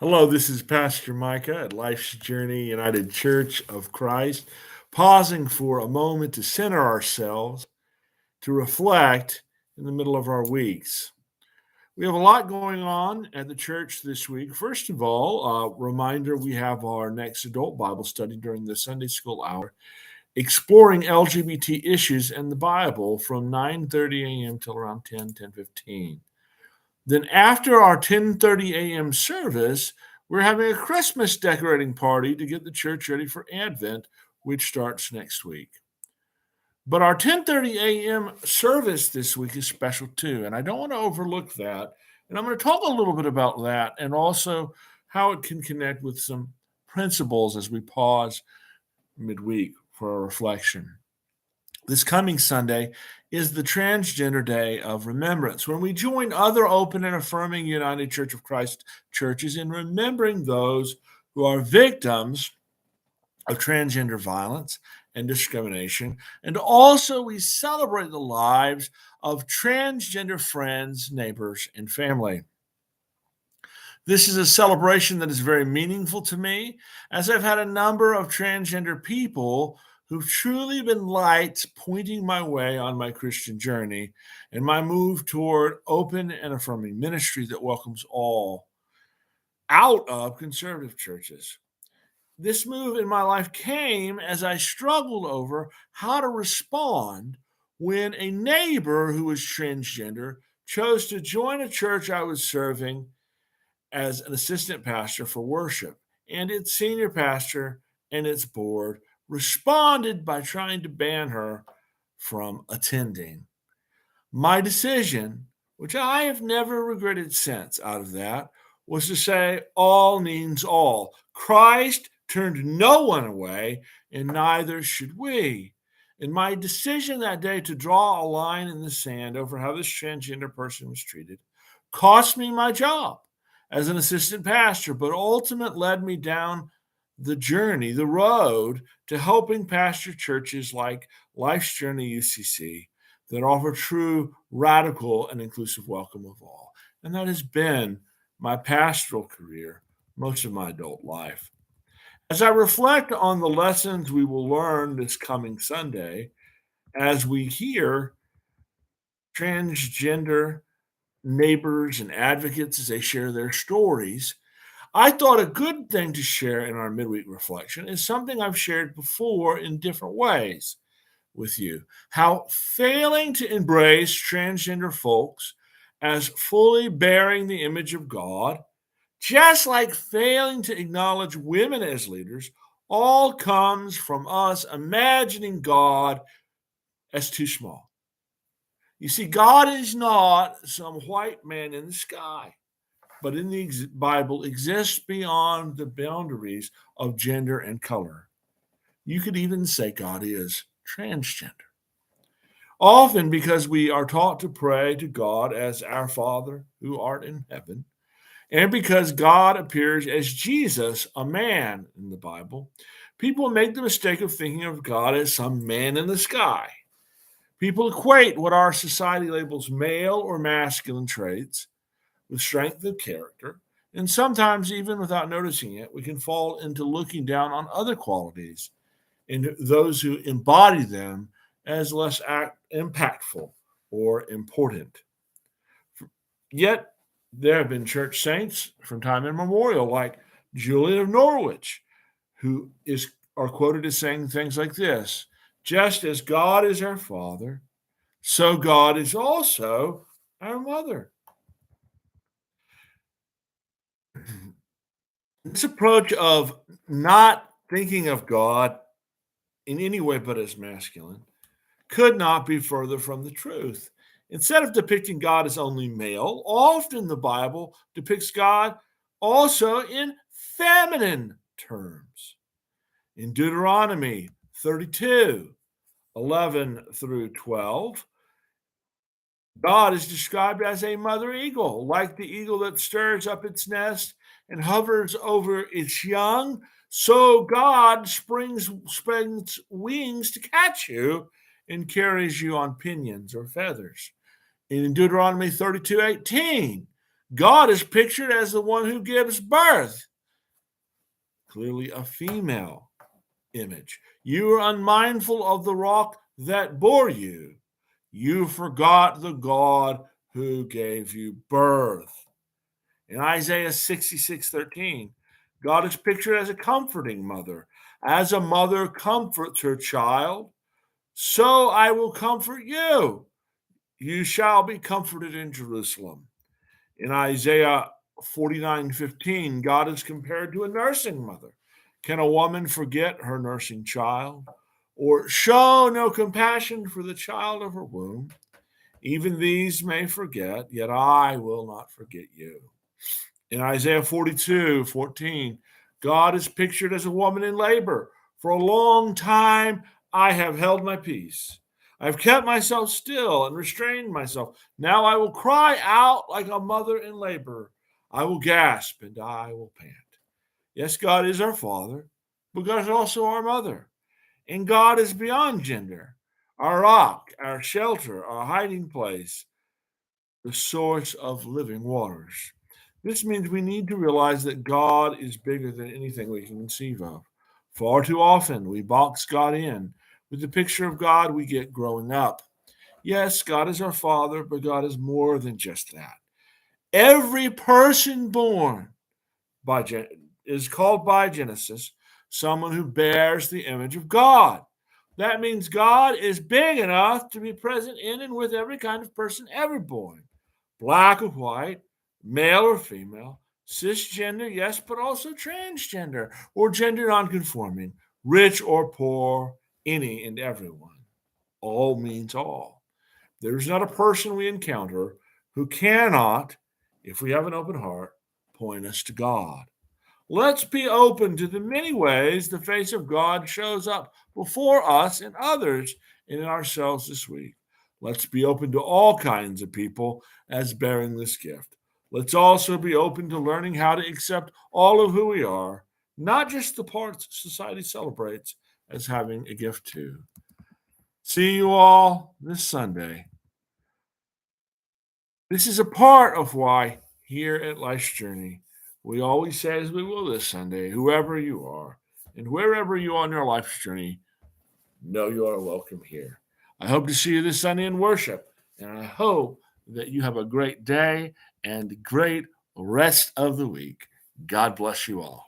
Hello, this is Pastor Micah at Life's Journey United Church of Christ, pausing for a moment to center ourselves, to reflect in the middle of our weeks. We have a lot going on at the church this week. First of all, reminder we have our next adult Bible study during the Sunday school hour, exploring LGBT issues and the Bible from 9:30 a.m. till around 10:15. Then after our 10:30 a.m. service, we're having a Christmas decorating party to get the church ready for Advent, which starts next week. But our 10:30 a.m. service this week is special too, and I don't want to overlook that. And I'm going to talk a little bit about that and also how it can connect with some principles as we pause midweek for a reflection. This coming Sunday is the Transgender Day of Remembrance, when we join other open and affirming United Church of Christ churches in remembering those who are victims of transgender violence and discrimination. And also, we celebrate the lives of transgender friends, neighbors, and family. This is a celebration that is very meaningful to me, as I've had a number of transgender people who've truly been lights pointing my way on my Christian journey and my move toward open and affirming ministry that welcomes all out of conservative churches. This move in my life came as I struggled over how to respond when a neighbor who was transgender chose to join a church I was serving as an assistant pastor for worship, and its senior pastor and its board responded by trying to ban her from attending. My decision, which I have never regretted since out of that, was to say all means all. Christ turned no one away, and neither should we. And my decision that day to draw a line in the sand over how this transgender person was treated cost me my job as an assistant pastor, but ultimately led me down the journey, the road to helping pastor churches like Life's Journey UCC that offer true, radical, and inclusive welcome of all. And that has been my pastoral career most of my adult life. As I reflect on the lessons we will learn this coming Sunday, as we hear transgender neighbors and advocates as they share their stories, I thought a good thing to share in our midweek reflection is something I've shared before in different ways with you. How failing to embrace transgender folks as fully bearing the image of God, just like failing to acknowledge women as leaders, all comes from us imagining God as too small. You see, God is not some white man in the sky, but in the Bible exists beyond the boundaries of gender and color. You could even say God is transgender. Often because we are taught to pray to God as our Father who art in heaven, and because God appears as Jesus, a man in the Bible, people make the mistake of thinking of God as some man in the sky. People equate what our society labels male or masculine traits with strength of character, and sometimes, even without noticing it, we can fall into looking down on other qualities and those who embody them as less impactful or important. Yet, there have been church saints from time immemorial, like Julian of Norwich, who are quoted as saying things like this: just as God is our Father, so God is also our mother. This approach of not thinking of God in any way but as masculine could not be further from the truth. Instead of depicting God as only male, often the Bible depicts God also in feminine terms. In Deuteronomy 32:11 through 12, God is described as a mother eagle, like the eagle that stirs up its nest and hovers over its young. So God spreads wings to catch you and carries you on pinions or feathers. In Deuteronomy 32:18, God is pictured as the one who gives birth, clearly a female image. You are unmindful of the rock that bore you. You forgot the God who gave you birth. In Isaiah 66:13, God is pictured as a comforting mother. As a mother comforts her child, so I will comfort you. You shall be comforted in Jerusalem. In Isaiah 49:15, God is compared to a nursing mother. Can a woman forget her nursing child or show no compassion for the child of her womb? Even these may forget, yet I will not forget you. In Isaiah 42:14, God is pictured as a woman in labor. For a long time, I have held my peace. I've kept myself still and restrained myself. Now I will cry out like a mother in labor. I will gasp and I will pant. Yes, God is our Father, but God is also our mother. And God is beyond gender, our rock, our shelter, our hiding place, the source of living waters. This means we need to realize that God is bigger than anything we can conceive of. Far too often, we box God in with the picture of God we get growing up. Yes, God is our Father, but God is more than just that. Every person born by is called by Genesis someone who bears the image of God. That means God is big enough to be present in and with every kind of person ever born, black or white, male or female, cisgender, yes, but also transgender or gender nonconforming, rich or poor, any and everyone. All means all. There's not a person we encounter who cannot, if we have an open heart, point us to God. Let's be open to the many ways the face of God shows up before us and others and in ourselves this week. Let's be open to all kinds of people as bearing this gift. Let's also be open to learning how to accept all of who we are, not just the parts society celebrates as having a gift too. See you all this Sunday. This is a part of why here at Life's Journey, we always say, as we will this Sunday, whoever you are and wherever you are on your life's journey, know you are welcome here. I hope to see you this Sunday in worship, and I hope that you have a great day and great rest of the week. God bless you all.